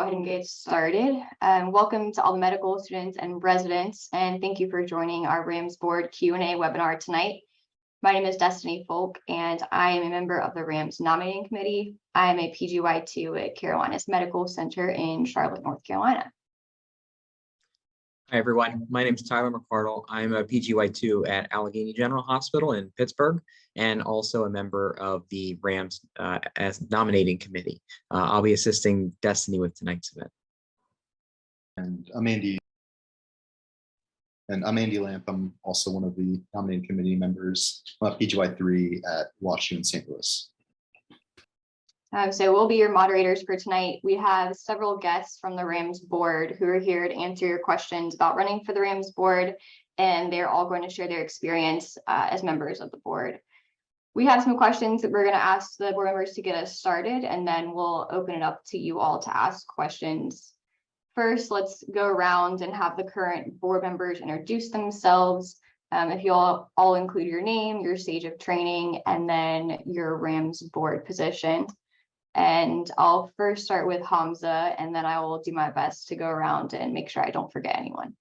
ahead and get started. Welcome to all the medical students and residents, and thank you for joining our RAMS Board Q&A webinar tonight. My name is Destiny Folk, and I am a member of the RAMS Nominating Committee. I am a PGY2 at Carolinas Medical Center in Charlotte, North Carolina. Hi, everyone. My name is Tyler McCardle. I'm a PGY2 at Allegheny General Hospital in Pittsburgh, and also a member of the RAMS as nominating committee. I'll be assisting Destiny with tonight's event. And I'm Andy Lamp. I'm also one of the nominating committee members, PGY3 at WashU in St. Louis. So we'll be your moderators for tonight. We have several guests from the RAMS board who are here to answer your questions about running for the RAMS board, and they're all going to share their experience as members of the board. We have some questions that we're going to ask the board members to get us started, and then we'll open it up to you all to ask questions. First, let's go around and have the current board members introduce themselves. If you all include your name, your stage of training, and then your RAMS board position. And I'll first start with Hamza, and then I will do my best to go around and make sure I don't forget anyone.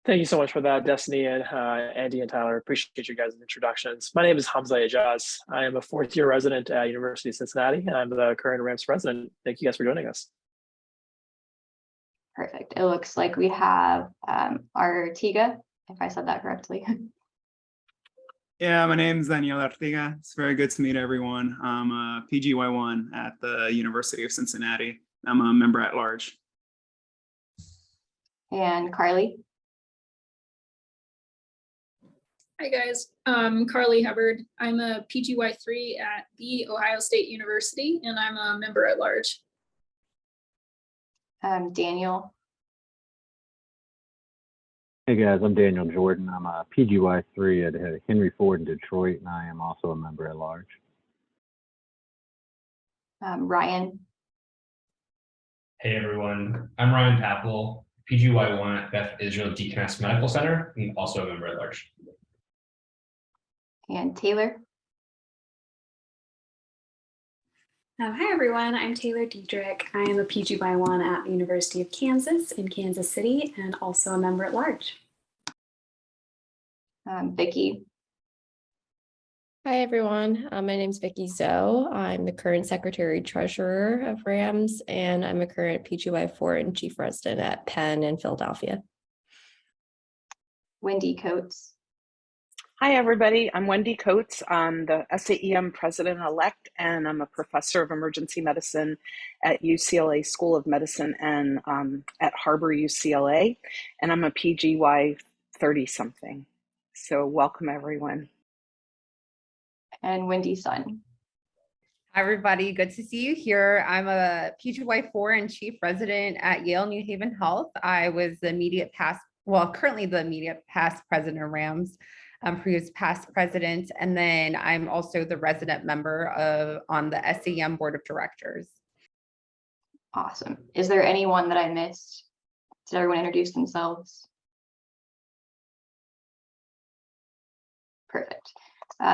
Thank you so much for that, Destiny and Andy and Tyler. Appreciate you guys' introductions. My name is Hamza Ejaz. I am a fourth-year resident at University of Cincinnati, and I'm the current RAMS president. Thank you guys for joining us. Perfect. It looks like we have Artiga, if I said that correctly. Yeah, my name is Daniel Artiga. It's very good to meet everyone. I'm a PGY1 at the University of Cincinnati. I'm a member at large. And Carly. Hi guys, Carly Hubbard. I'm a PGY3 at the Ohio State University, and I'm a member at large. Daniel. Hey guys, I'm Daniel Jordan. I'm a PGY3 at Henry Ford in Detroit, and I am also a member at large. Ryan. Hey everyone, I'm Ryan Papel, PGY1 at Beth Israel Deaconess Medical Center, and also a member at large. And Taylor. Hi everyone, I'm Taylor Diedrich. I am a PGY1 at the University of Kansas in Kansas City, and also a member at large. Vicki. Hi everyone, my name is Vicki Zoe. I'm the current Secretary Treasurer of RAMS, and I'm a current PGY4 and Chief Resident at Penn in Philadelphia. Wendy Coates. Hi, everybody. I'm Wendy Coates. I'm the SAEM president-elect, and I'm a professor of emergency medicine at UCLA School of Medicine and at Harbor UCLA, and I'm a PGY 30-something. So welcome, everyone. And Wendy Sun. Hi, everybody. Good to see you here. I'm a PGY4 and Chief Resident at Yale New Haven Health. I was the immediate past, currently the immediate past president of RAMS. Previous past president, and then I'm also the resident member on the SAEM board of directors. Awesome. Is there anyone that I missed? Did everyone introduce themselves? Perfect.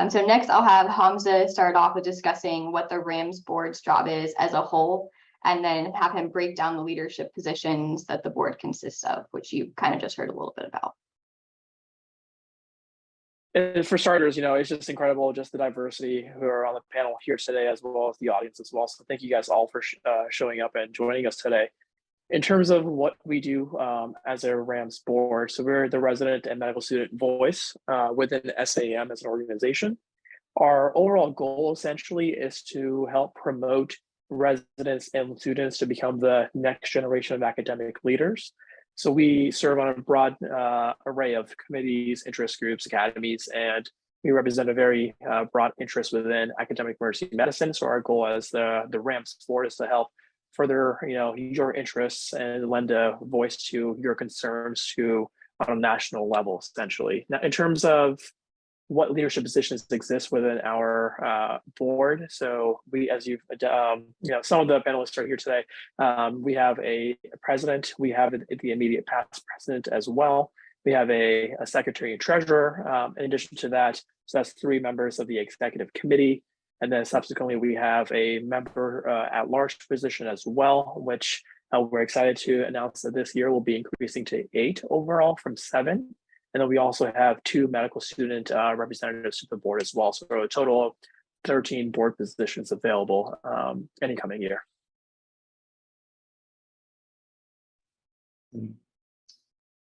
So next I'll have Hamza start off with discussing what the RAMS board's job is as a whole, and then have him break down the leadership positions that the board consists of, which you kind of just heard a little bit about. And for starters, it's just incredible, just the diversity who are on the panel here today, as well as the audience as well. So thank you guys all for showing up and joining us today. In terms of what we do as a RAMS board, so we're the resident and medical student voice within SAEM as an organization. Our overall goal essentially is to help promote residents and students to become the next generation of academic leaders. So we serve on a broad array of committees, interest groups, academies, and we represent a very broad interest within academic emergency medicine. So our goal as the RAMS board is to help further, your interests and lend a voice to your concerns on a national level, essentially. Now, in terms of what leadership positions exist within our board. So we, as you've, some of the panelists are here today. We have a president. We have the immediate past president as well. We have a secretary and treasurer. In addition to that, so that's 3 members of the executive committee. And then subsequently, we have a member at large position as well, which we're excited to announce that this year will be increasing to 8 overall from 7. And then we also have 2 medical student representatives to the board as well. So a total of 13 board positions available any coming year.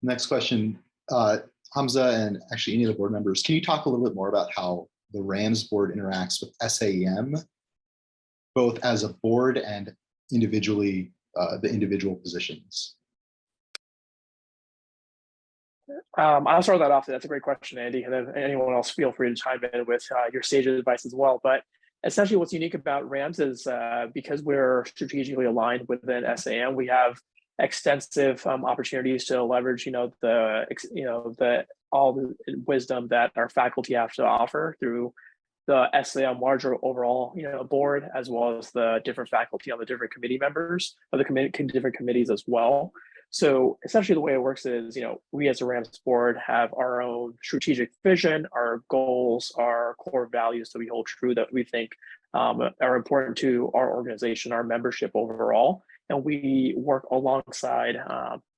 Next question, Hamza, and actually any of the board members, can you talk a little bit more about how the RAMS board interacts with SAEM, both as a board and individually, the individual positions? I'll start that off. That's a great question, Andy. And then anyone else, feel free to chime in with your sage advice as well. But essentially, what's unique about RAMS is because we're strategically aligned within SAM, we have extensive opportunities to leverage, all the wisdom that our faculty have to offer through the SAM larger overall, board, as well as the different faculty on the different committee members of the different committees as well. So essentially the way it works is, we as a RAMS board have our own strategic vision, our goals, our core values that we hold true that we think are important to our organization, our membership overall. And we work alongside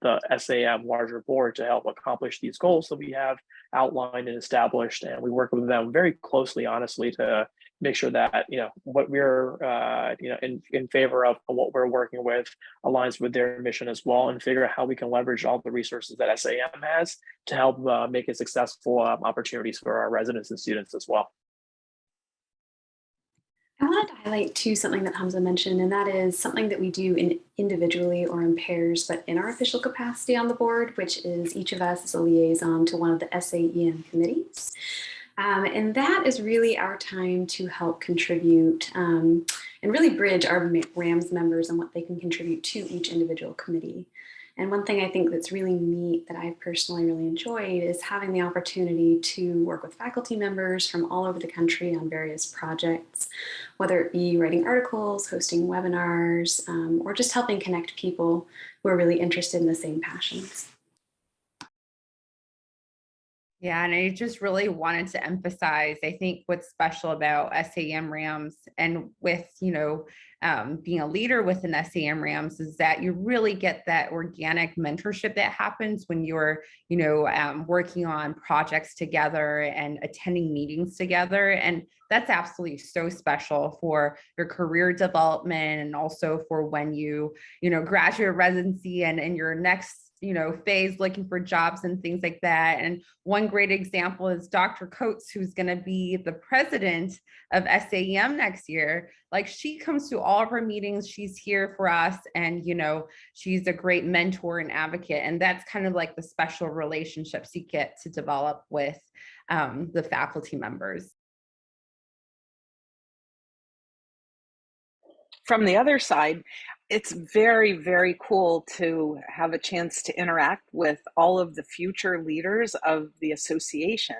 the SAM larger board to help accomplish these goals that we have outlined and established. And we work with them very closely, honestly, to make sure that, what we're, in favor of and what we're working with aligns with their mission as well, and figure out how we can leverage all the resources that SAM has to help make it successful opportunities for our residents and students as well. I wanted to highlight too something that Hamza mentioned, and that is something that we do individually or in pairs, but in our official capacity on the board, which is each of us is a liaison to one of the SAEM committees. And that is really our time to help contribute and really bridge our RAMS members and what they can contribute to each individual committee. And one thing I think that's really neat that I've personally really enjoyed is having the opportunity to work with faculty members from all over the country on various projects, whether it be writing articles, hosting webinars, or just helping connect people who are really interested in the same passions. Yeah, and I just really wanted to emphasize, I think what's special about SAM RAMS and with, being a leader within SAM RAMS is that you really get that organic mentorship that happens when you're, working on projects together and attending meetings together. And that's absolutely so special for your career development and also for when you, graduate residency and in your next phase looking for jobs and things like that. And one great example is Dr. Coates, who's going to be the president of SAEM next year. Like, she comes to all of our meetings, she's here for us, and she's a great mentor and advocate. And that's kind of like the special relationships you get to develop with the faculty members. From the other side, it's very, very cool to have a chance to interact with all of the future leaders of the association,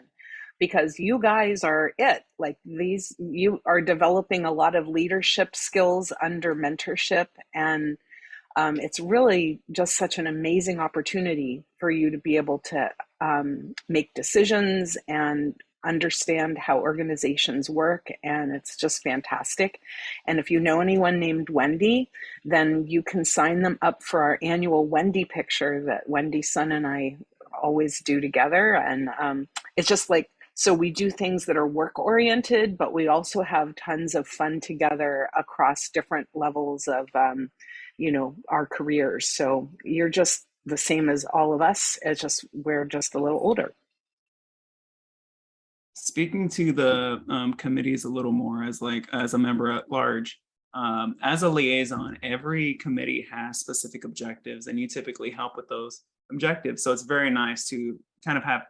because you guys are it. Like, you are developing a lot of leadership skills under mentorship, and it's really just such an amazing opportunity for you to be able to make decisions and understand how organizations work, and it's just fantastic. And if you know anyone named Wendy, then you can sign them up for our annual Wendy picture that Wendy's son and I always do together. And it's just like, so we do things that are work oriented, but we also have tons of fun together across different levels of our careers. So you're just the same as all of us. It's just, we're just a little older. Speaking to the committees a little more as a member at large, as a liaison, every committee has specific objectives, and you typically help with those objectives. So it's very nice to kind of have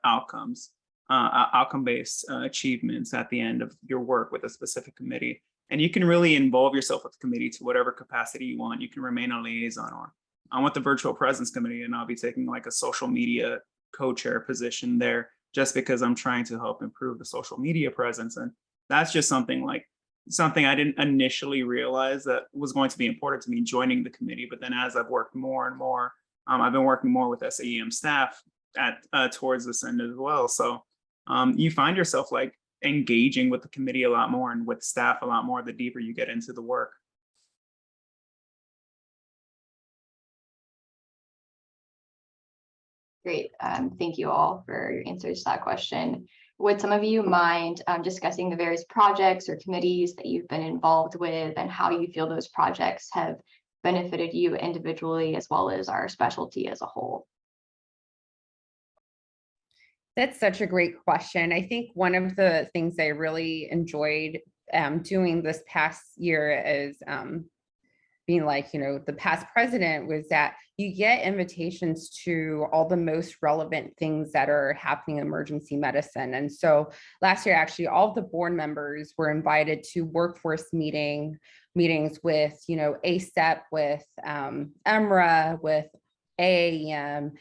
outcome-based achievements at the end of your work with a specific committee. And you can really involve yourself with the committee to whatever capacity you want. You can remain a liaison, or I'm with the virtual presence committee, and I'll be taking like a social media co-chair position there, just because I'm trying to help improve the social media presence. And that's just something I didn't initially realize that was going to be important to me joining the committee. But then as I've worked more and more, I've been working more with SAEM staff towards this end as well. So you find yourself like engaging with the committee a lot more and with staff a lot more the deeper you get into the work. Great. Thank you all for your answers to that question. Would some of you mind discussing the various projects or committees that you've been involved with and how you feel those projects have benefited you individually as well as our specialty as a whole? That's such a great question. I think one of the things I really enjoyed doing this past year is being like, the past president was that you get invitations to all the most relevant things that are happening in emergency medicine. And so last year, actually, all of the board members were invited to workforce meetings with, ASEP, with EMRA, with AAM,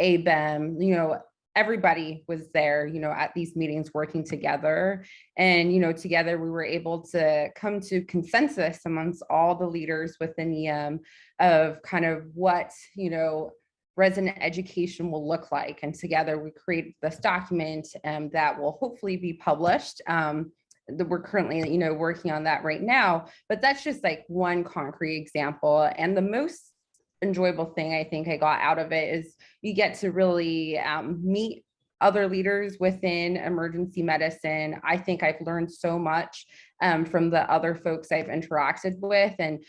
ABEM, everybody was there, at these meetings working together. And, together we were able to come to consensus amongst all the leaders within EM of kind of what, resident education will look like. And together we created this document that will hopefully be published. That we're currently, working on that right now, but that's just like one concrete example. And the most enjoyable thing I think I got out of it is you get to really meet other leaders within emergency medicine. I think I've learned so much from the other folks I've interacted with, and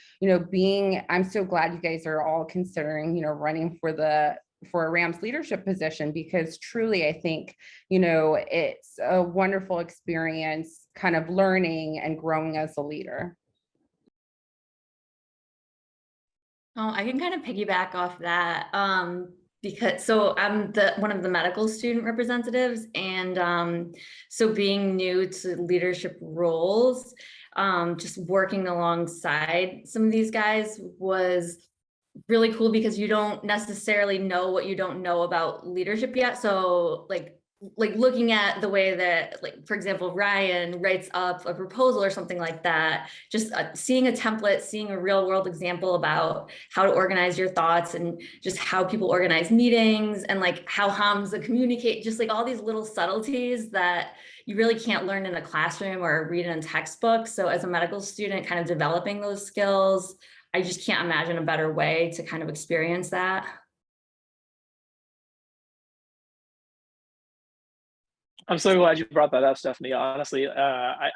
I'm so glad you guys are all considering running for a RAMS leadership position, because truly I think it's a wonderful experience kind of learning and growing as a leader. Oh, I can kind of piggyback off that because I'm one of the medical student representatives, and so being new to leadership roles, just working alongside some of these guys was really cool, because you don't necessarily know what you don't know about leadership yet. So like looking at the way that, like, for example, Ryan writes up a proposal or something like that, just seeing a template, seeing a real world example about how to organize your thoughts and just how people organize meetings and like how Hamza communicate, just like all these little subtleties that you really can't learn in a classroom or read in a textbook. So as a medical student, kind of developing those skills, I just can't imagine a better way to kind of experience that. I'm so glad you brought that up, Stephanie. Honestly, I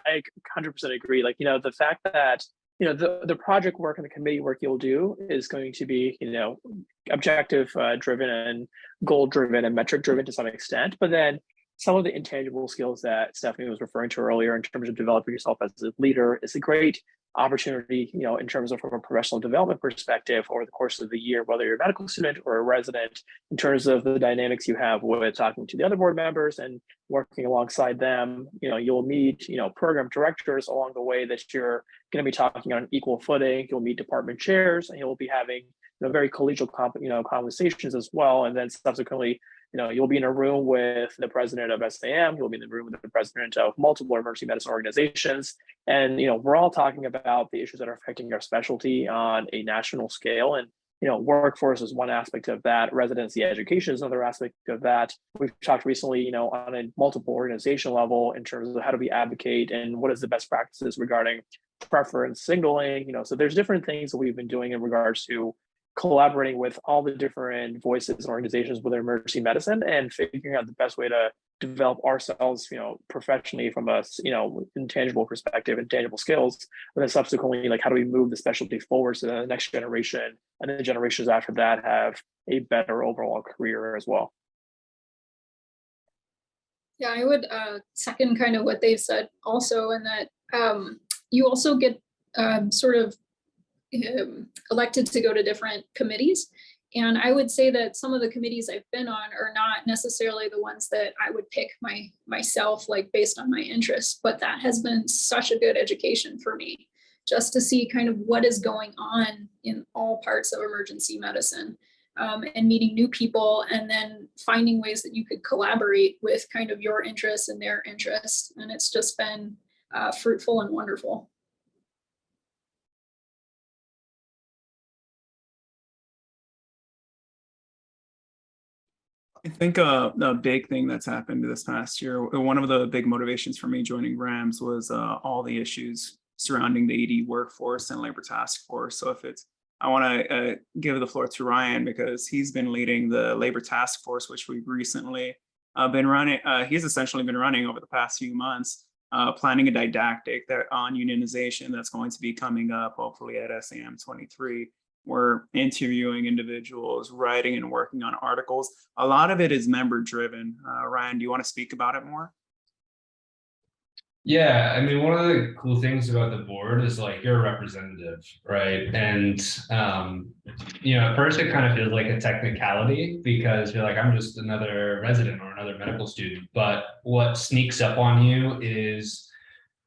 100% agree. Like, the fact that, the project work and the committee work you'll do is going to be, objective driven and goal driven and metric driven to some extent. But then some of the intangible skills that Stephanie was referring to earlier in terms of developing yourself as a leader is a great opportunity, in terms of from a professional development perspective over the course of the year, whether you're a medical student or a resident, in terms of the dynamics you have with talking to the other board members and working alongside them. You'll meet, program directors along the way that you're going to be talking on an equal footing. You'll meet department chairs, and you'll be having, very collegial conversations as well. And then subsequently, you'll be in a room with the president of SAM, you'll be in the room with the president of multiple emergency medicine organizations. And, we're all talking about the issues that are affecting our specialty on a national scale. And, workforce is one aspect of that. Residency education is another aspect of that. We've talked recently, on a multiple organization level in terms of how do we advocate and what is the best practices regarding preference signaling, so there's different things that we've been doing in regards to collaborating with all the different voices and organizations within emergency medicine and figuring out the best way to develop ourselves, professionally from a, intangible perspective and tangible skills. And then subsequently, like, how do we move the specialty forward so that the next generation and then the generations after that have a better overall career as well. Yeah, I would second kind of what they've said also, in that you also get sort of elected to go to different committees. And I would say that some of the committees I've been on are not necessarily the ones that I would pick myself, like based on my interests, but that has been such a good education for me, just to see kind of what is going on in all parts of emergency medicine, and meeting new people, and then finding ways that you could collaborate with kind of your interests and their interests. And it's just been fruitful and wonderful. I think a big thing that's happened this past year, one of the big motivations for me joining RAMS was all the issues surrounding the ED workforce and labor task force. So I want to give the floor to Ryan because he's been leading the labor task force, which we've recently been running. He's essentially been running over the past few months, planning a didactic on unionization that's going to be coming up hopefully at SAM 23. We're interviewing individuals, writing and working on articles. A lot of it is member driven. Ryan, do you want to speak about it more? Yeah, I mean, one of the cool things about the board is like you're a representative, right? And at first it kind of feels like a technicality because you're like, I'm just another resident or another medical student. But what sneaks up on you is,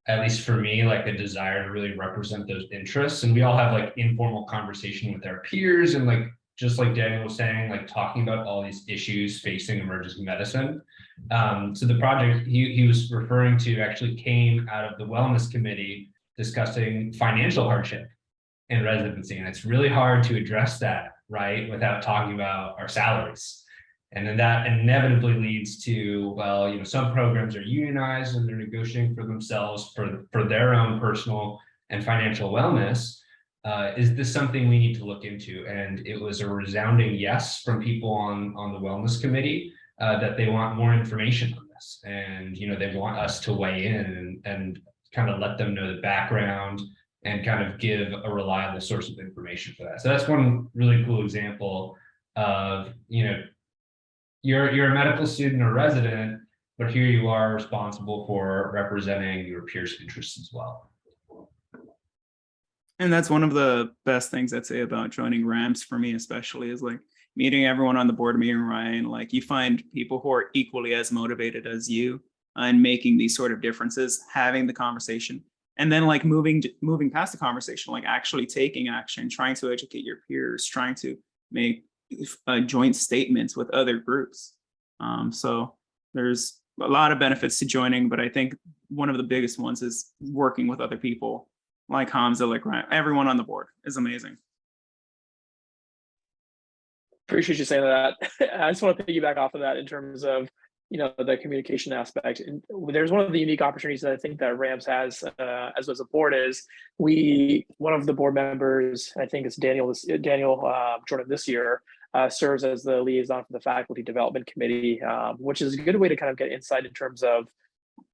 at least for me, like a desire to really represent those interests. And we all have like informal conversation with our peers and like, just like Daniel was saying, like talking about all these issues facing emergency medicine. So the project he was referring to actually came out of the wellness committee discussing financial hardship in residency. And it's really hard to address that, right, without talking about our salaries. And then that inevitably leads to, well, some programs are unionized and they're negotiating for themselves for their own personal and financial wellness. Is this something we need to look into? And it was a resounding yes from people on the wellness committee that they want more information on this. And, they want us to weigh in and kind of let them know the background and kind of give a reliable source of information for that. So that's one really cool example of, you're a medical student or resident, but here you are responsible for representing your peers' interests as well. And that's one of the best things I'd say about joining RAMS for me, especially, is like meeting everyone on the board, meeting Ryan. Like you find people who are equally as motivated as you and making these sort of differences, having the conversation, and then like moving past the conversation, like actually taking action, trying to educate your peers, trying to make joint statements with other groups. So there's a lot of benefits to joining, but I think one of the biggest ones is working with other people like Hamza, like Ryan. Everyone on the board is amazing. Appreciate you saying that. I just want to piggyback off of that in terms of, the communication aspect. And there's one of the unique opportunities that I think that RAMS has as a board is one of the board members, I think it's Daniel Jordan this year, serves as the liaison for the faculty development committee, which is a good way to kind of get insight in terms of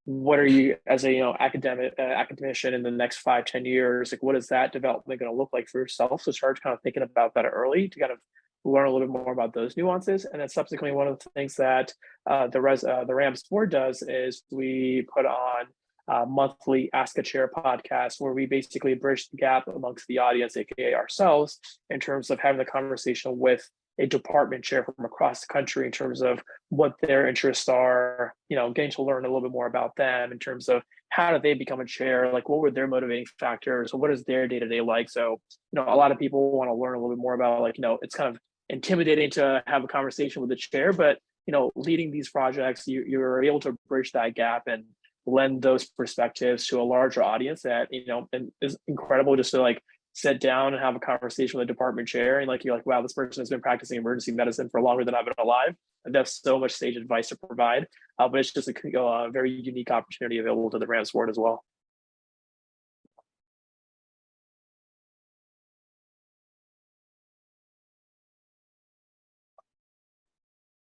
what are you as a academician in the next 5-10 years, like what is that development going to look like for yourself? So start kind of thinking about that early to kind of learn a little bit more about those nuances. And then subsequently, one of the things that the RAMS board does is we put on monthly Ask a Chair podcast where we basically bridge the gap amongst the audience, aka ourselves, in terms of having the conversation with a department chair from across the country in terms of what their interests are, getting to learn a little bit more about them in terms of how did they become a chair, like what were their motivating factors, what is their day-to-day like. So, a lot of people want to learn a little bit more about it's kind of intimidating to have a conversation with the chair, but leading these projects, you're able to bridge that gap and lend those perspectives to a larger audience that, and is incredible just to like sit down and have a conversation with a department chair. And you're like, wow, this person has been practicing emergency medicine for longer than I've been alive. And that's so much sage advice to provide. But it's just a very unique opportunity available to the RAMS board as well.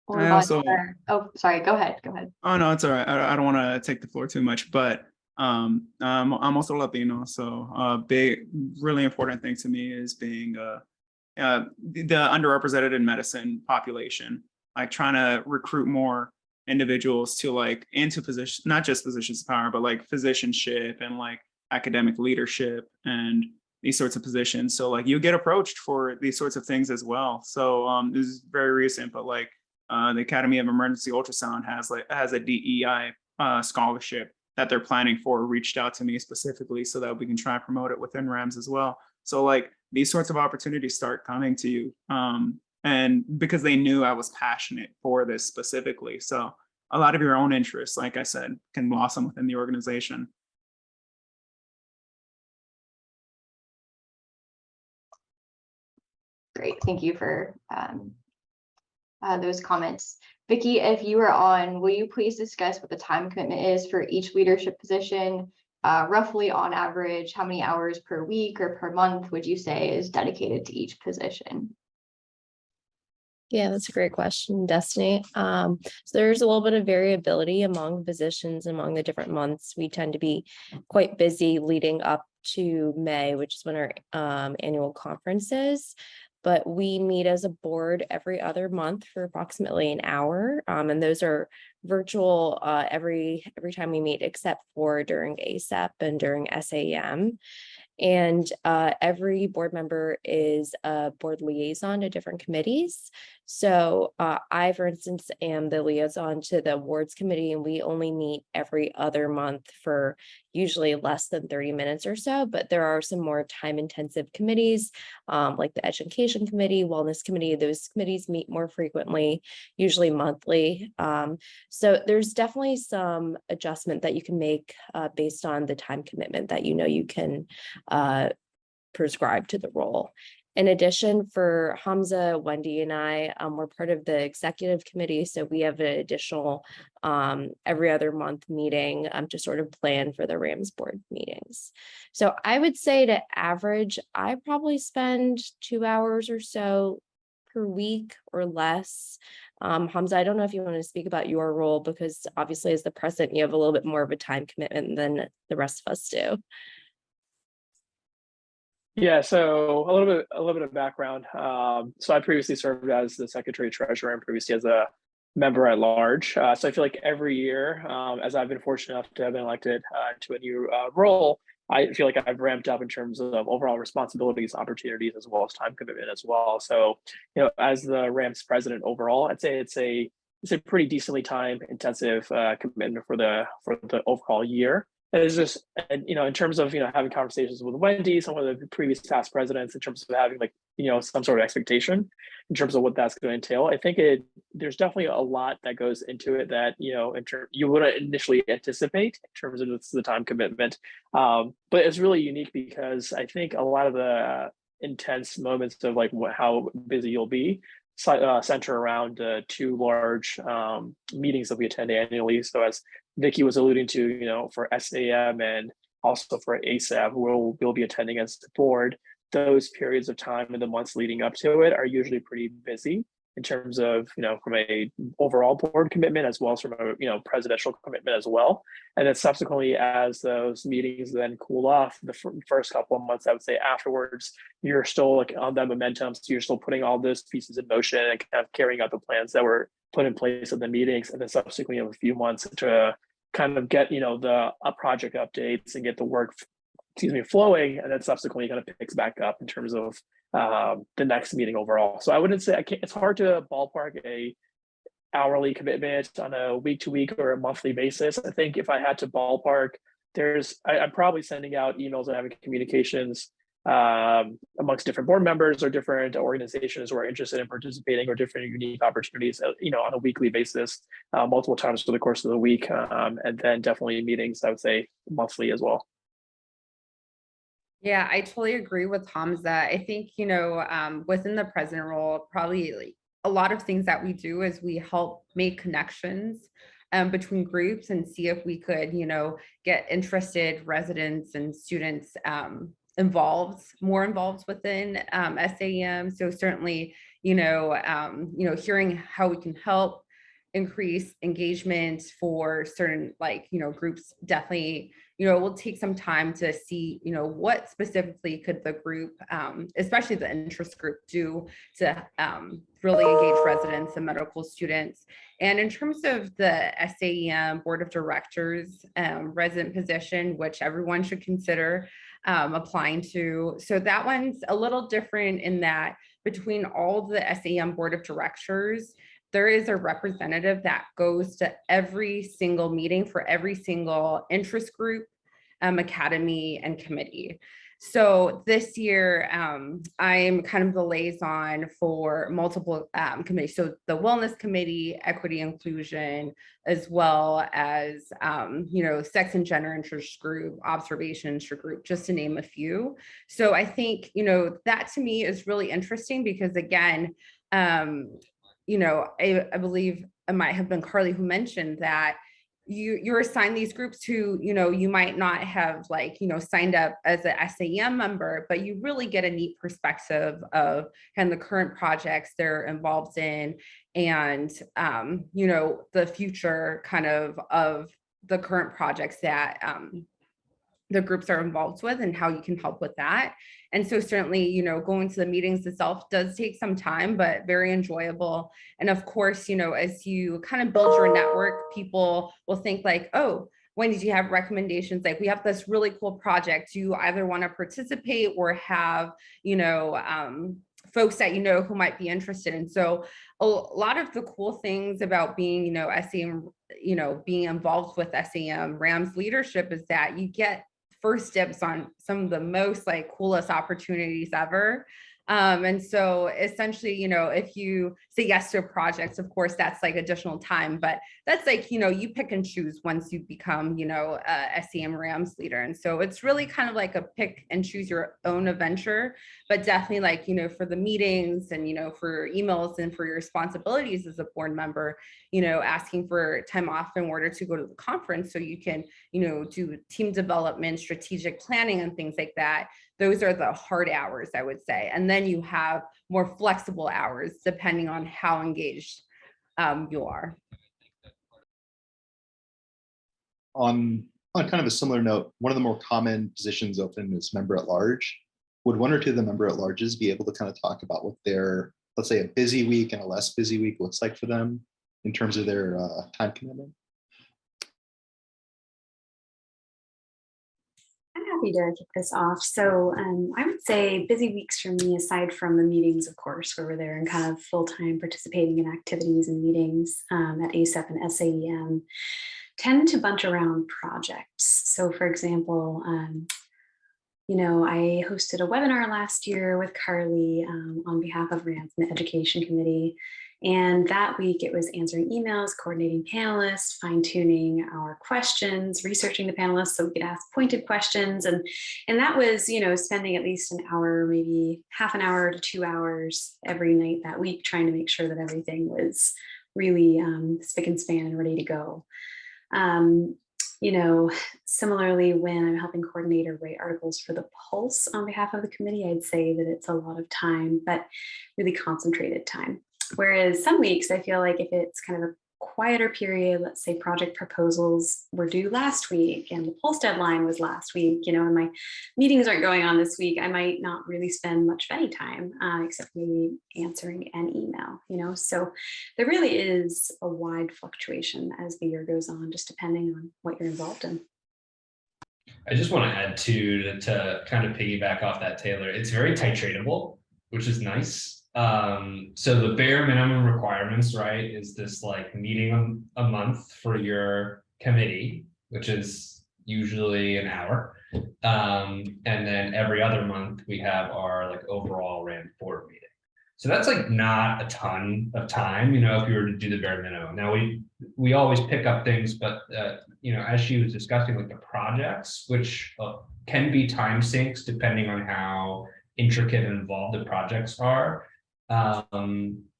Oh, sorry, go ahead. Oh, no, it's all right. I don't want to take the floor too much, but I'm also Latino. So a big, really important thing to me is being the underrepresented in medicine population, like trying to recruit more individuals to into positions, not just positions of power, but like physicianship and like academic leadership and these sorts of positions. So you get approached for these sorts of things as well. So this is very recent, but the Academy of Emergency Ultrasound has a DEI scholarship that they're planning for, reached out to me specifically so that we can try and promote it within RAMS as well. So these sorts of opportunities start coming to you. And because they knew I was passionate for this specifically. So a lot of your own interests, like I said, can blossom within the organization. Great, thank you for those comments. Vicky, if you are on, will you please discuss what the time commitment is for each leadership position? Roughly on average, how many hours per week or per month would you say is dedicated to each position? Yeah, that's a great question, Destiny. So there's a little bit of variability among positions among the different months. We tend to be quite busy leading up to May, which is when our annual conference is. But we meet as a board every other month for approximately an hour. And those are virtual every time we meet, except for during ASAP and during SAM. And every board member is a board liaison to different committees. So I, for instance, am the liaison to the awards committee, and we only meet every other month for usually less than 30 minutes or so. But there are some more time-intensive committees, like the education committee, wellness committee. Those committees meet more frequently, usually monthly. So there's definitely some adjustment that you can make based on the time commitment that you can prescribe to the role. In addition, for Hamza, Wendy, and I, we're part of the executive committee, so we have an additional every other month meeting to sort of plan for the RAMS board meetings. So I would say to average, I probably spend 2 hours or so per week or less. Hamza, I don't know if you want to speak about your role, because obviously as the president, you have a little bit more of a time commitment than the rest of us do. Yeah, so a little bit of background. So I previously served as the secretary treasurer and previously as a member at large. So I feel like every year, as I've been fortunate enough to have been elected to a new role, I feel like I've ramped up in terms of overall responsibilities, opportunities, as well as time commitment as well. So, as the RAMS president overall, I'd say it's a pretty decently time intensive commitment for the overall year. And it's just, in terms of, having conversations with Wendy, some of the previous past presidents, in terms of having some sort of expectation in terms of what that's going to entail. I think there's definitely a lot that goes into it that, you wouldn't initially anticipate in terms of the time commitment. But it's really unique because I think a lot of the intense moments of how busy you'll be center around 2 large meetings that we attend annually. So as Vicky was alluding to, for SAM and also for ASAP, we'll be attending as the board. Those periods of time in the months leading up to it are usually pretty busy in terms of, from a overall board commitment, as well as from a, presidential commitment as well. And then subsequently, as those meetings then cool off, the first couple of months, I would say afterwards, you're still on that momentum. So you're still putting all those pieces in motion and kind of carrying out the plans that were put in place in the meetings. And then subsequently, a few months to kind of get, the project updates and get the work flowing, and then subsequently kind of picks back up in terms of the next meeting overall. So I wouldn't say it's hard to ballpark a hourly commitment on a week-to-week or a monthly basis. I think if I had to ballpark, I'm probably sending out emails and having communications amongst different board members or different organizations who are interested in participating or different unique opportunities, on a weekly basis, multiple times for the course of the week, and then definitely meetings, I would say monthly as well. Yeah, I totally agree with Hamza. I think, within the president role, probably a lot of things that we do is we help make connections between groups and see if we could, get interested residents and students more involved within SAM. So certainly, hearing how we can help increase engagement for certain groups definitely will take some time to see what specifically could the group especially the interest group do to really engage residents and medical students. And in terms of the SAEM board of directors resident position, which everyone should consider applying to, so that one's a little different in that between all the SAEM board of directors, there is a representative that goes to every single meeting for every single interest group, academy, and committee. So this year, I'm kind of the liaison for multiple committees. So the wellness committee, equity inclusion, as well as, sex and gender interest group, observation interest group, just to name a few. So I think, that to me is really interesting because again, I believe it might have been Carly who mentioned that you're assigned these groups who, you might not have signed up as an SAM member, but you really get a neat perspective of kind of the current projects they're involved in and, the future kind of the current projects that the groups are involved with and how you can help with that. And so certainly, going to the meetings itself does take some time, but very enjoyable. And of course, as you kind of build your network, people will think like, oh, when did you have recommendations? Like, we have this really cool project. Do you either want to participate or have, folks that who might be interested? And so a lot of the cool things about being, SAM, being involved with SAM RAMS leadership is that you get first dibs on some of the most coolest opportunities ever. And so essentially, if you say yes to a project, of course, that's additional time, but that's you pick and choose once you become, a SAM RAMS leader. And so it's really kind of like a pick and choose your own adventure, but definitely for the meetings and, for emails and for your responsibilities as a board member, asking for time off in order to go to the conference so you can, do team development, strategic planning and things like that. Those are the hard hours, I would say. And then you have more flexible hours depending on how engaged you are. On kind of a similar note, one of the more common positions open is member at large. Would one or two of the member at larges be able to kind of talk about what their, let's say, a busy week and a less busy week looks like for them in terms of their time commitment? Happy to kick this off. So I would say busy weeks for me, aside from the meetings, of course, where we're there and kind of full-time participating in activities and meetings at ASEP and SAEM, tend to bunch around projects. So for example, I hosted a webinar last year with Carly on behalf of RAMS and the Education Committee. And that week it was answering emails, coordinating panelists, fine-tuning our questions, researching the panelists so we could ask pointed questions. And that was, spending at least an hour, maybe half an hour to 2 hours every night that week, trying to make sure that everything was really spick and span and ready to go. Similarly, when I'm helping coordinate or write articles for the Pulse on behalf of the committee, I'd say that it's a lot of time, but really concentrated time. Whereas some weeks, I feel like if it's kind of a quieter period, let's say project proposals were due last week and the Pulse deadline was last week, and my meetings aren't going on this week, I might not really spend much of any time except maybe answering an email, so there really is a wide fluctuation as the year goes on, just depending on what you're involved in. I just want to add to kind of piggyback off that, Taylor. It's very titratable, which is nice. So the bare minimum requirements, right, is this meeting a month for your committee, which is usually an hour. And then every other month we have our overall RAMS board meeting. So that's not a ton of time, if you were to do the bare minimum. Now we always pick up things, but as she was discussing the projects, which can be time sinks depending on how intricate and involved the projects are.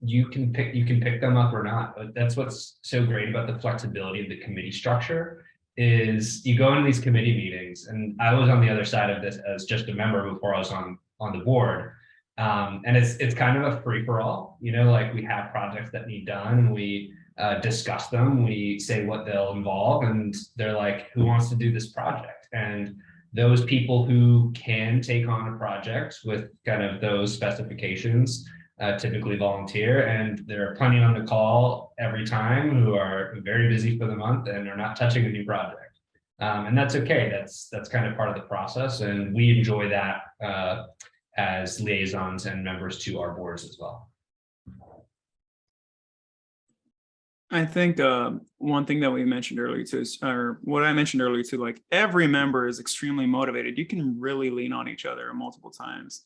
You can pick them up or not, but that's what's so great about the flexibility of the committee structure is you go into these committee meetings, and I was on the other side of this as just a member before I was on the board. And it's kind of a free-for-all, we have projects that need done, and we discuss them, we say what they'll involve, and they're like, who wants to do this project? And those people who can take on a project with kind of those specifications typically volunteer, and there are plenty on the call every time who are very busy for the month and are not touching a new project. And that's okay. That's kind of part of the process, and we enjoy that as liaisons and members to our boards as well. I think one thing that we mentioned earlier too, or what I mentioned earlier too, every member is extremely motivated. You can really lean on each other multiple times.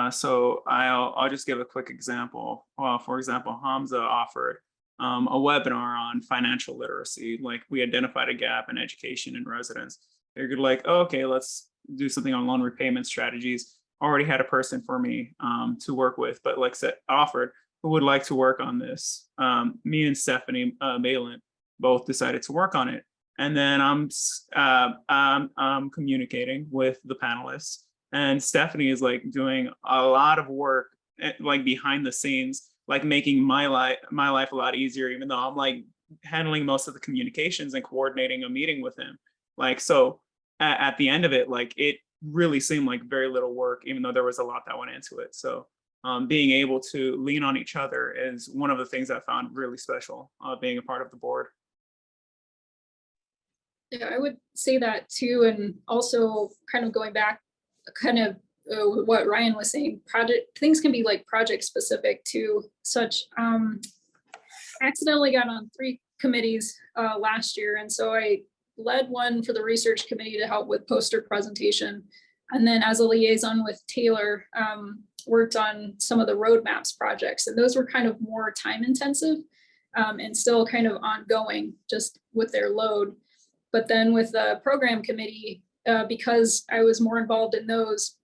So I'll just give a quick example. Well, for example, Hamza offered a webinar on financial literacy. We identified a gap in education and residents. They're oh, okay, let's do something on loan repayment strategies. Already had a person for me to work with, but offered, who would like to work on this. Me and Stephanie Malin both decided to work on it. And then I'm communicating with the panelists, and Stephanie is like doing a lot of work, like behind the scenes, like making my life a lot easier, even though I'm like handling most of the communications and coordinating a meeting with him. Like, so at the end of it, like it really seemed like very little work, even though there was a lot that went into it. So being able to lean on each other is one of the things I found really special being a part of the board. Yeah, I would say that too. And also kind of going back, kind of what Ryan was saying, things can be like project specific to such. Accidentally got on 3 committees last year. And so I led one for the research committee to help with poster presentation. And then as a liaison with Taylor, worked on some of the roadmaps projects. And those were kind of more time intensive and still kind of ongoing just with their load. But then with the program committee, because I was more involved in those,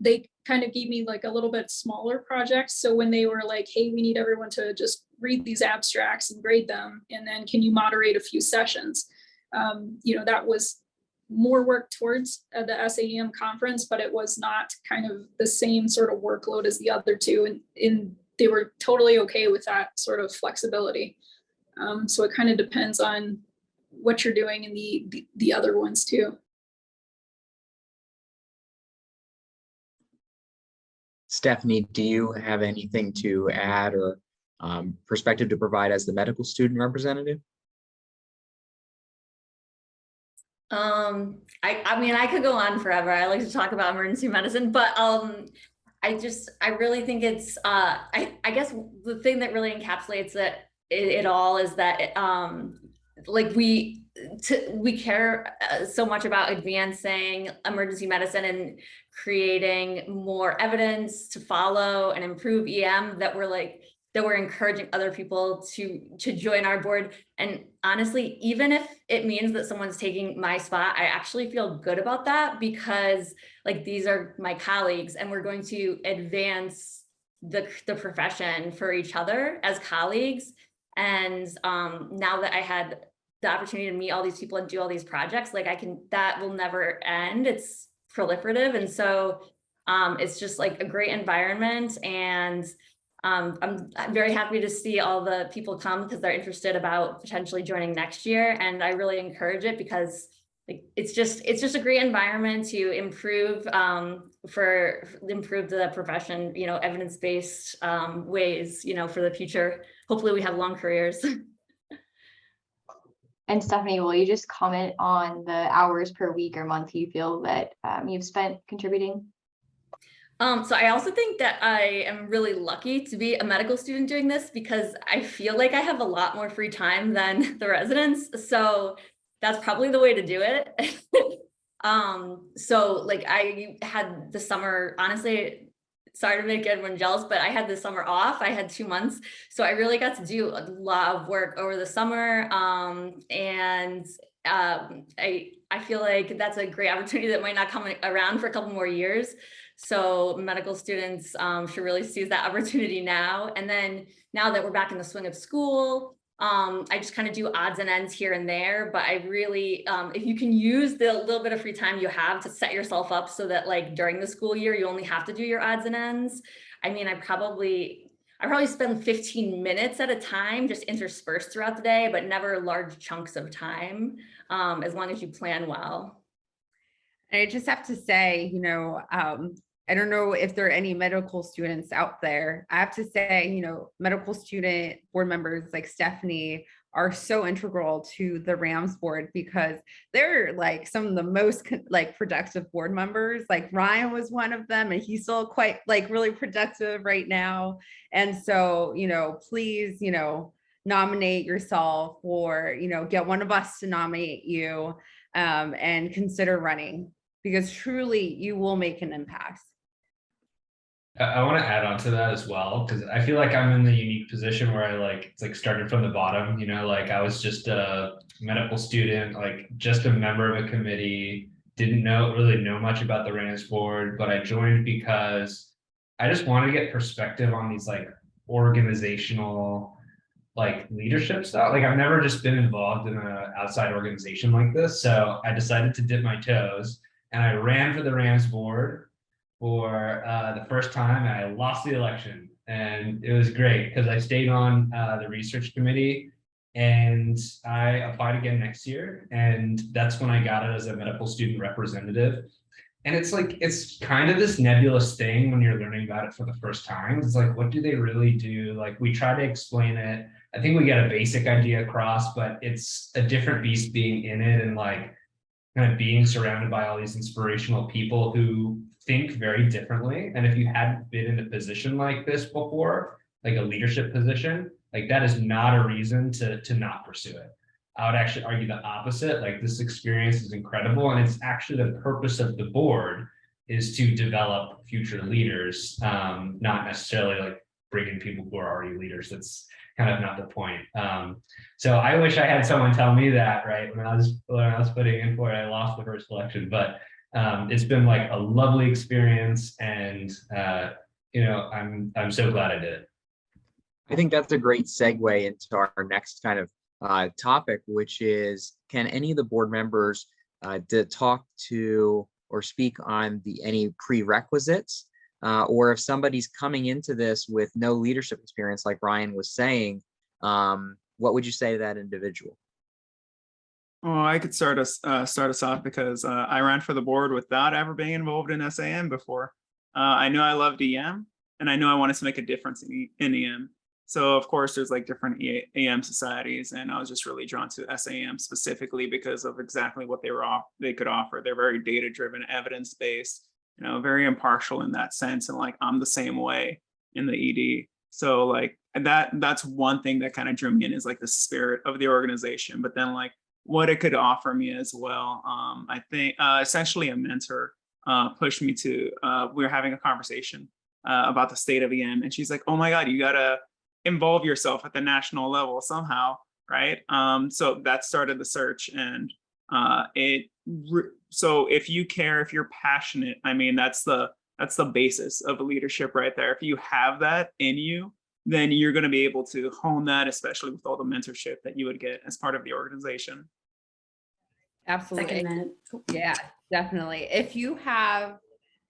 they kind of gave me like a little bit smaller projects. So when they were like, hey, we need everyone to just read these abstracts and grade them, and then can you moderate a few sessions? That was more work towards the SAEM conference, but it was not kind of the same sort of workload as the other 2. And they were totally okay with that sort of flexibility. So it kind of depends on what you're doing in the other ones too. Stephanie, do you have anything to add or perspective to provide as the medical student representative? I mean, I could go on forever. I like to talk about emergency medicine, but I really think it's I guess the thing that really encapsulates it all is that like we care so much about advancing emergency medicine and creating more evidence to follow and improve EM that we're encouraging other people to join our board. And honestly, even if it means that someone's taking my spot, I actually feel good about that, because like these are my colleagues and we're going to advance the profession for each other as colleagues. And now that I had the opportunity to meet all these people and do all these projects, like that will never end. It's proliferative. And so it's just like a great environment. And I'm very happy to see all the people come because they're interested about potentially joining next year. And I really encourage it because like it's just a great environment to improve the profession, evidence-based ways, for the future. Hopefully we have long careers. And Stephanie, will you just comment on the hours per week or month you feel that you've spent contributing? So I also think that I am really lucky to be a medical student doing this, because I feel like I have a lot more free time than the residents. So that's probably the way to do it. So like I had the summer, honestly, sorry to make everyone jealous, but I had the summer off. I had 2 months. So I really got to do a lot of work over the summer. And I feel like that's a great opportunity that might not come around for a couple more years. So medical students should really seize that opportunity now. And then now that we're back in the swing of school, I just kind of do odds and ends here and there. But I really, if you can use the little bit of free time you have to set yourself up so that like during the school year, you only have to do your odds and ends. I mean, I probably spend 15 minutes at a time, just interspersed throughout the day, but never large chunks of time, as long as you plan well. I just have to say, I don't know if there are any medical students out there. I have to say, medical student board members like Stephanie are so integral to the RAMS board, because they're like some of the most productive board members. Like Ryan was one of them, and he's still quite really productive right now. And so, please, nominate yourself, or, get one of us to nominate you, and consider running, because truly you will make an impact. I want to add on to that as well, because I feel like I'm in the unique position where it's started from the bottom, I was just a medical student, just a member of a committee, didn't really know much about the RAMS board, but I joined because I just wanted to get perspective on these organizational like leadership stuff. Like I've never just been involved in an outside organization like this. So I decided to dip my toes and I ran for the RAMS board for the first time. And I lost the election and it was great because I stayed on the research committee and I applied again next year. And that's when I got it as a medical student representative. And it's like, it's kind of this nebulous thing when you're learning about it for the first time. It's like, what do they really do? Like we try to explain it. I think we get a basic idea across, but it's a different beast being in it and like kind of being surrounded by all these inspirational people who think very differently. And if you hadn't been in a position like this before, like a leadership position, like that is not a reason to not pursue it. I would actually argue the opposite. Like this experience is incredible. And it's actually the purpose of the board is to develop future leaders, not necessarily like bringing people who are already leaders. That's kind of not the point. So I wish I had someone tell me that, right? When I was putting in for it, I lost the first election, but it's been like a lovely experience. And I'm so glad I did it. I think that's a great segue into our next kind of topic, which is, can any of the board members talk to or speak on any prerequisites, or if somebody's coming into this with no leadership experience, like Ryan was saying, what would you say to that individual? Oh, I could start us off because I ran for the board without ever being involved in SAM before. I knew I loved EM, and I knew I wanted to make a difference in EM. So of course, there's like different AM societies, and I was just really drawn to SAM specifically because of exactly what they could offer. They're very data-driven, evidence-based, very impartial in that sense. And like I'm the same way in the ED. So like that's one thing that kind of drew me in, is like the spirit of the organization, but then like what it could offer me as well. I think essentially a mentor pushed me to, we were having a conversation about the state of EM, and she's like, oh my God, you gotta involve yourself at the national level somehow, right? So that started the search, and so if you care, if you're passionate, I mean, that's the basis of leadership right there. If you have that in you, then you're going to be able to hone that, especially with all the mentorship that you would get as part of the organization. Absolutely. Yeah, definitely. If you have,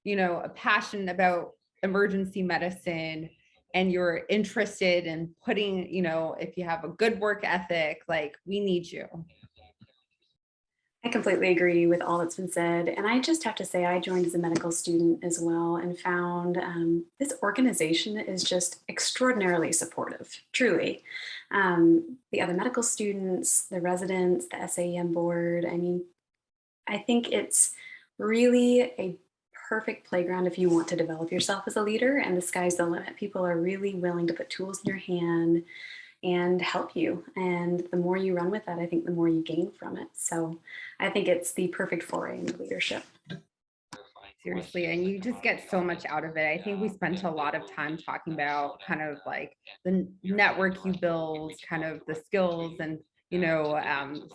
a passion about emergency medicine and you're interested in putting, if you have a good work ethic, like we need you. I completely agree with all that's been said. And I just have to say, I joined as a medical student as well and found this organization is just extraordinarily supportive, truly. The other medical students, the residents, the SAEM board, I mean, I think it's really a perfect playground if you want to develop yourself as a leader, and the sky's the limit. People are really willing to put tools in your hand and help you. And the more you run with that, I think the more you gain from it. So I think it's the perfect foray into leadership. Seriously, and you just get so much out of it. I think we spent a lot of time talking about kind of like the network you build, kind of the skills and,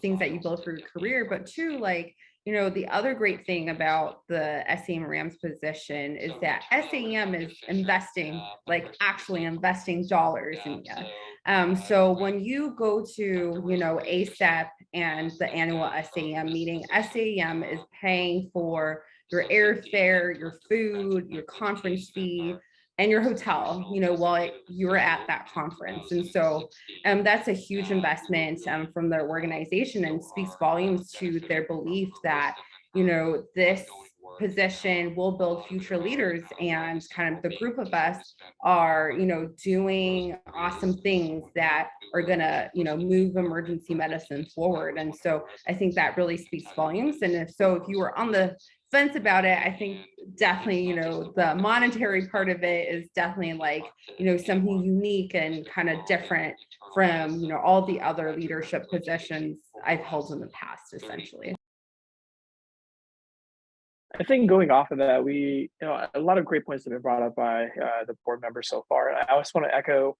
things that you build for your career, but too, like, the other great thing about the SAM RAMS position is that SAM is investing, like actually investing dollars in you. So when you go to, ASAP and the annual SAM meeting, SAM is paying for your airfare, your food, your conference fee, and your hotel, while you're at that conference. And so that's a huge investment from their organization, and speaks volumes to their belief that, this position will build future leaders, and kind of the group of us are, doing awesome things that are gonna, move emergency medicine forward. And so I think that really speaks volumes. And if you were on the fence about it, I think definitely, the monetary part of it is definitely like, something unique and kind of different from, all the other leadership positions I've held in the past, essentially. I think going off of that, a lot of great points have been brought up by the board members so far. And I also want to echo,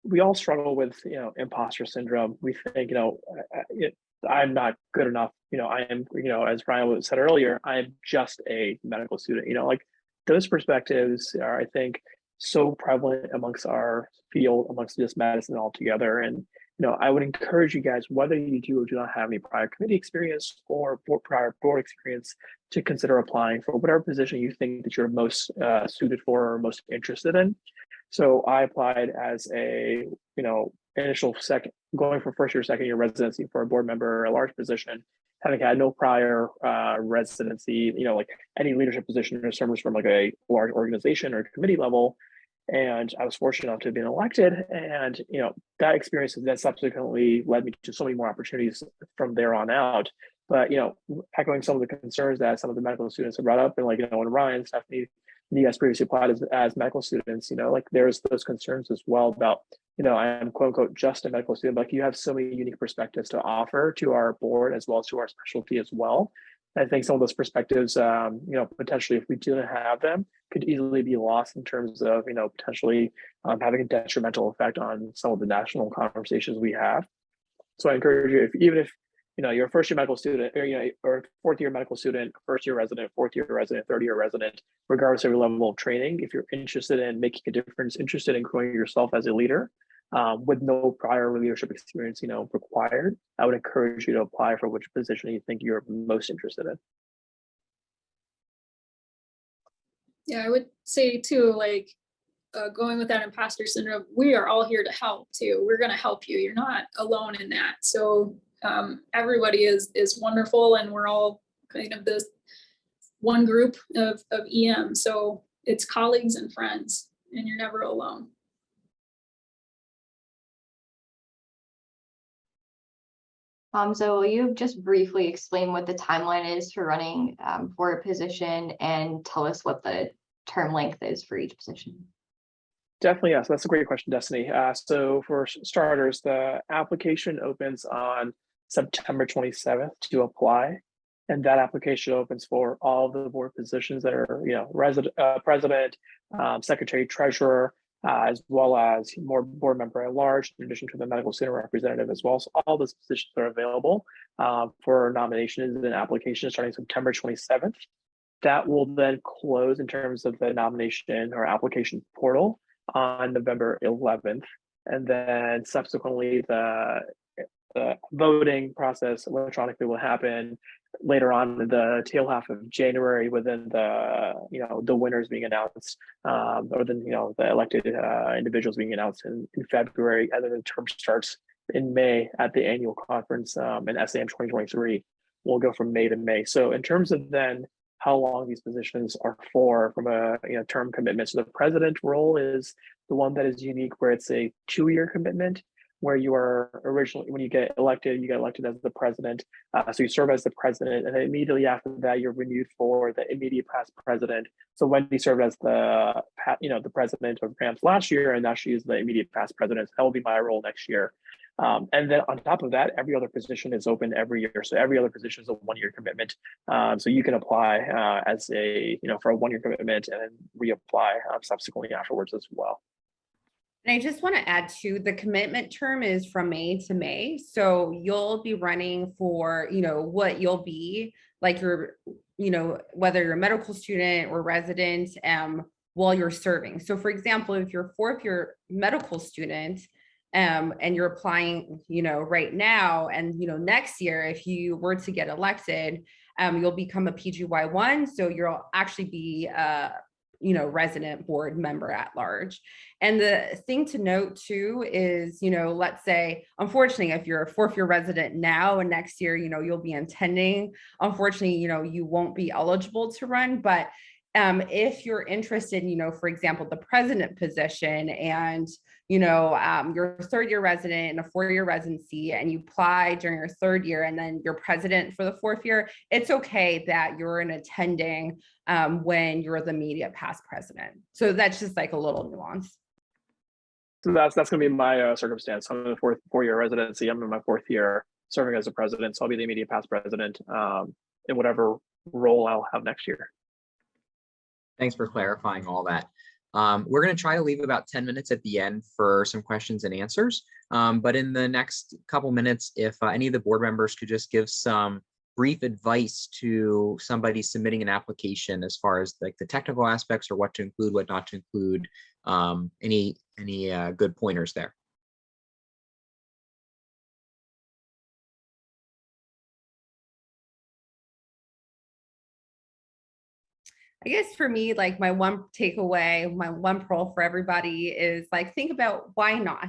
we all struggle with, imposter syndrome. We think, I'm not good enough. I am, as Brian said earlier, I am just a medical student. Like those perspectives are, I think, so prevalent amongst our field, amongst just medicine altogether. And I would encourage you guys, whether you do or do not have any prior committee experience or prior board experience, to consider applying for whatever position you think that you're most suited for or most interested in. So I applied as a, initial second, going for first year, second year residency for a board member, a large position, having had no prior residency, like any leadership position or service from like a large organization or committee level. And I was fortunate enough to have been elected. And, that experience has then subsequently led me to so many more opportunities from there on out. But, echoing some of the concerns that some of the medical students have brought up, and like, when Ryan, Stephanie, you guys previously applied as medical students, like there's those concerns as well about, I'm quote unquote just a medical student, but like you have so many unique perspectives to offer to our board as well as to our specialty as well. I think some of those perspectives, potentially if we didn't have them, could easily be lost in terms of, potentially having a detrimental effect on some of the national conversations we have. So I encourage you, even if you're a first year medical student, or fourth year medical student, first year resident, fourth year resident, third year resident, regardless of your level of training, if you're interested in making a difference, interested in growing yourself as a leader, with no prior leadership experience, required, I would encourage you to apply for which position you think you're most interested in. Yeah, I would say too, like going with that imposter syndrome, we are all here to help too. We're going to help you. You're not alone in that. So everybody is wonderful, and we're all kind of this one group of EM. So it's colleagues and friends, and you're never alone. So will you just briefly explain what the timeline is for running for a position, and tell us what the term length is for each position? Definitely, yes. That's a great question, Destiny. So for starters, the application opens on September 27th to apply. And that application opens for all of the board positions that are, president, secretary, treasurer, as well as more board member at large, in addition to the medical student representative as well. So all those positions are available for nominations and applications starting September 27th. That will then close in terms of the nomination or application portal on November 11th. And then subsequently the voting process electronically will happen later on in the tail half of January, within the winners being announced, or then the elected individuals being announced in February, and then the term starts in May at the annual conference in SAM 2023. We'll go from May to May. So in terms of then how long these positions are for from a term commitment, so the president role is the one that is unique, where it's a 2-year commitment, where you are originally, when you get elected as the president. So you serve as the president, and then immediately after that, you're renewed for the immediate past president. So Wendy served as the president of RAMS last year, and now she is the immediate past president. So that will be my role next year. And then on top of that, every other position is open every year. So every other position is a 1-year commitment. So you can apply as a, for a 1-year commitment, and then reapply subsequently afterwards as well. And I just want to add to the commitment term is from May to May. So you'll be running for, what you'll be like your, whether you're a medical student or resident while you're serving. So for example, if you're a 4th year medical student and you're applying, right now, and, next year, if you were to get elected, you'll become a PGY1. So you'll actually be resident board member at large. And the thing to note too is, let's say, unfortunately, if you're a 4th year resident now and next year, you'll be intending, unfortunately, you won't be eligible to run. But if you're interested, for example, the president position, and you're a 3rd year resident in a 4-year residency, and you apply during your 3rd year, and then you're president for the 4th year, it's okay that you're an attending when you're the immediate past president. So that's just like a little nuance. So that's going to be my circumstance. I'm in a 4-year residency. I'm in my 4th year serving as a president. So I'll be the immediate past president in whatever role I'll have next year. Thanks for clarifying all that. We're going to try to leave about 10 minutes at the end for some questions and answers. But in the next couple minutes, if any of the board members could just give some brief advice to somebody submitting an application as far as like the technical aspects or what to include, what not to include? Any good pointers there? I guess for me, like my one takeaway, my one pearl for everybody is like, think about why not,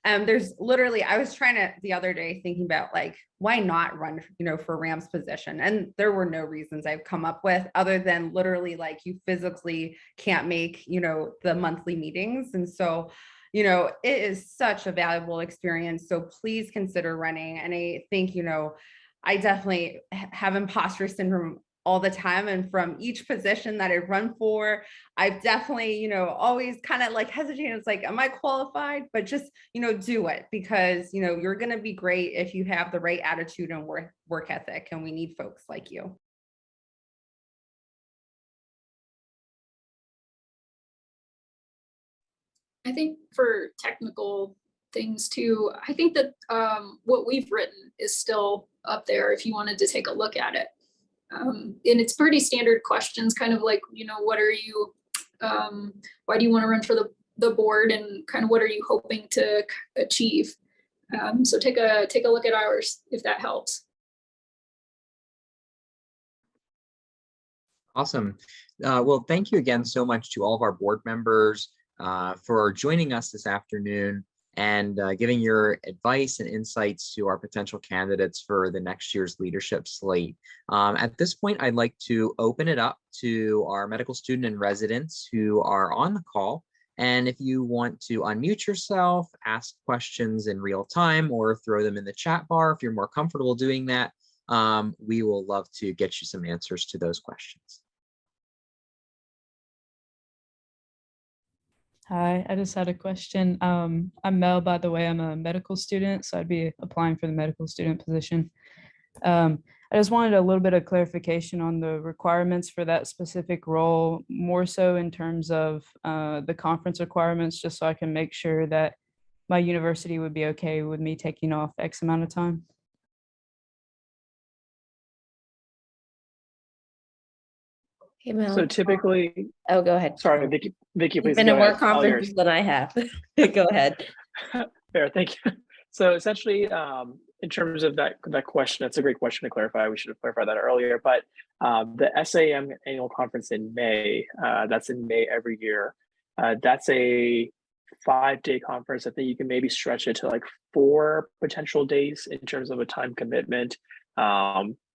there's literally, I was trying to the other day thinking about like, why not run, for RAMS position? And there were no reasons I've come up with other than literally like you physically can't make, the monthly meetings. And so, it is such a valuable experience. So please consider running. And I think, I definitely have imposter syndrome all the time. And from each position that I run for, I've definitely, always kind of like hesitating. It's like, am I qualified? But just, do it because, you're going to be great if you have the right attitude and work ethic. And we need folks like you. I think for technical things too, I think that what we've written is still up there if you wanted to take a look at it. And it's pretty standard questions, kind of like, what are you, why do you want to run for the board, and kind of what are you hoping to achieve? So take a look at ours if that helps. Awesome. Well, thank you again so much to all of our board members for joining us this afternoon and giving your advice and insights to our potential candidates for the next year's leadership slate. At this point, I'd like to open it up to our medical student and residents who are on the call. And if you want to unmute yourself, ask questions in real time, or throw them in the chat bar, if you're more comfortable doing that, we will love to get you some answers to those questions. Hi, I just had a question. I'm Mel, by the way. I'm a medical student, so I'd be applying for the medical student position. I just wanted a little bit of clarification on the requirements for that specific role, more so in terms of the conference requirements, just so I can make sure that my university would be okay with me taking off X amount of time. Hey, Mel. So typically, Oh, go ahead. sorry, Vicky, You've please been go to more ahead. All yours. conferences than I have. Go ahead. Fair, thank you. So essentially, in terms of that question, that's a great question to clarify. We should have clarified that earlier. But the SAM annual conference in May, that's in May every year. That's a 5-day conference. I think you can maybe stretch it to like 4 potential days in terms of a time commitment,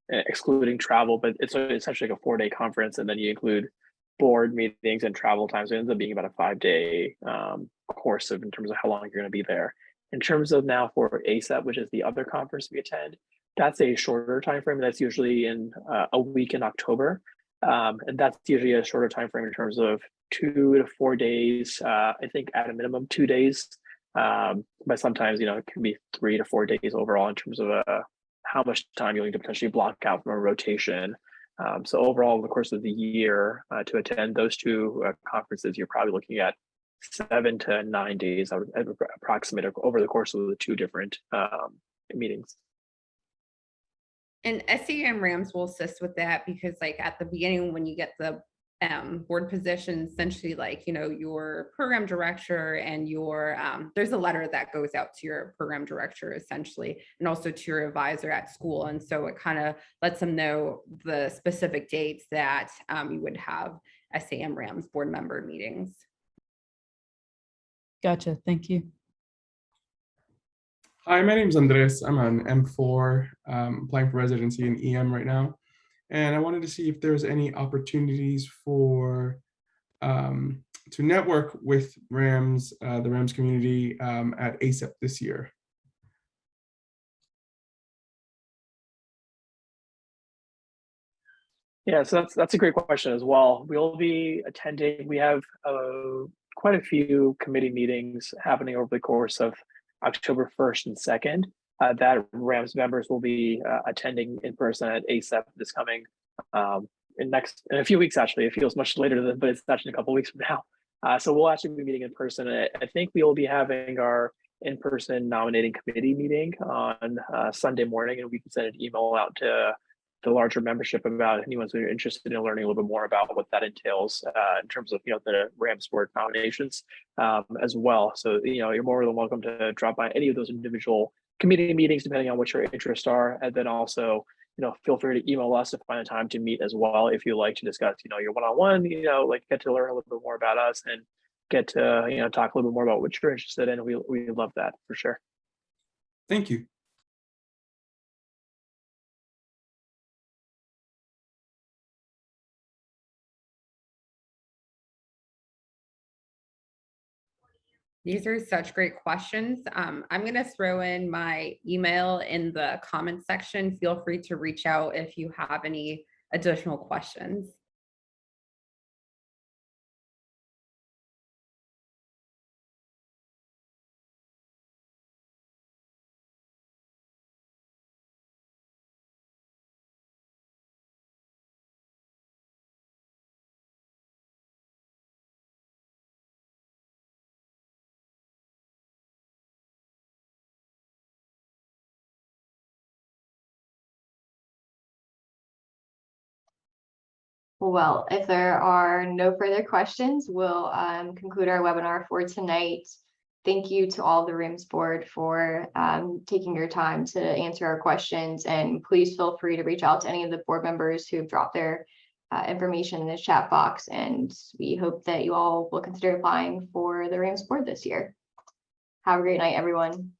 excluding travel. But it's essentially like a 4-day conference, and then you include board meetings and travel times. It ends up being about a 5-day course in terms of how long you're going to be there. In terms of now for ASAP, which is the other conference we attend, that's a shorter time frame. That's usually in a week in October, and that's usually a shorter time frame in terms of 2 to 4 days. I think at a minimum 2 days, but sometimes it can be 3 to 4 days overall in terms of how much time you'll need to potentially block out from a rotation. So overall, over the course of the year, to attend those 2 conferences, you're probably looking at 7 to 9 days. I would approximate over the course of the 2 different meetings. And SAM RAMS will assist with that because like at the beginning, when you get the board position, essentially like, your program director and your, there's a letter that goes out to your program director essentially, and also to your advisor at school. And so it kind of lets them know the specific dates that you would have SAM RAMS board member meetings. Gotcha. Thank you. Hi, my name's Andres. I'm an M4, applying for residency in EM right now. And I wanted to see if there's any opportunities for to network with RAMS, the RAMS community at ASAP this year. Yeah, so that's a great question as well. We'll be attending. We have quite a few committee meetings happening over the course of October 1st and 2nd. That RAMS members will be attending in person at ASAP this coming in a few weeks. Actually, it feels much later but it's actually a couple of weeks from now. So we'll actually be meeting in person. I think we will be having our in-person nominating committee meeting on Sunday morning, and we can send an email out to the larger membership about anyone who's interested in learning a little bit more about what that entails in terms of the RAMS board nominations as well. So you're more than welcome to drop by any of those individual committee meetings depending on what your interests are, and then also feel free to email us to find a time to meet as well if you like to discuss your one-on-one, like get to learn a little bit more about us and get to talk a little bit more about what you're interested in. We love that for sure. Thank you. These are such great questions. I'm going to throw in my email in the comments section. Feel free to reach out if you have any additional questions. Well, if there are no further questions, we'll conclude our webinar for tonight. Thank you to all the RAMS board for taking your time to answer our questions, and please feel free to reach out to any of the board members who have dropped their information in the chat box, and we hope that you all will consider applying for the RAMS board this year. Have a great night, everyone.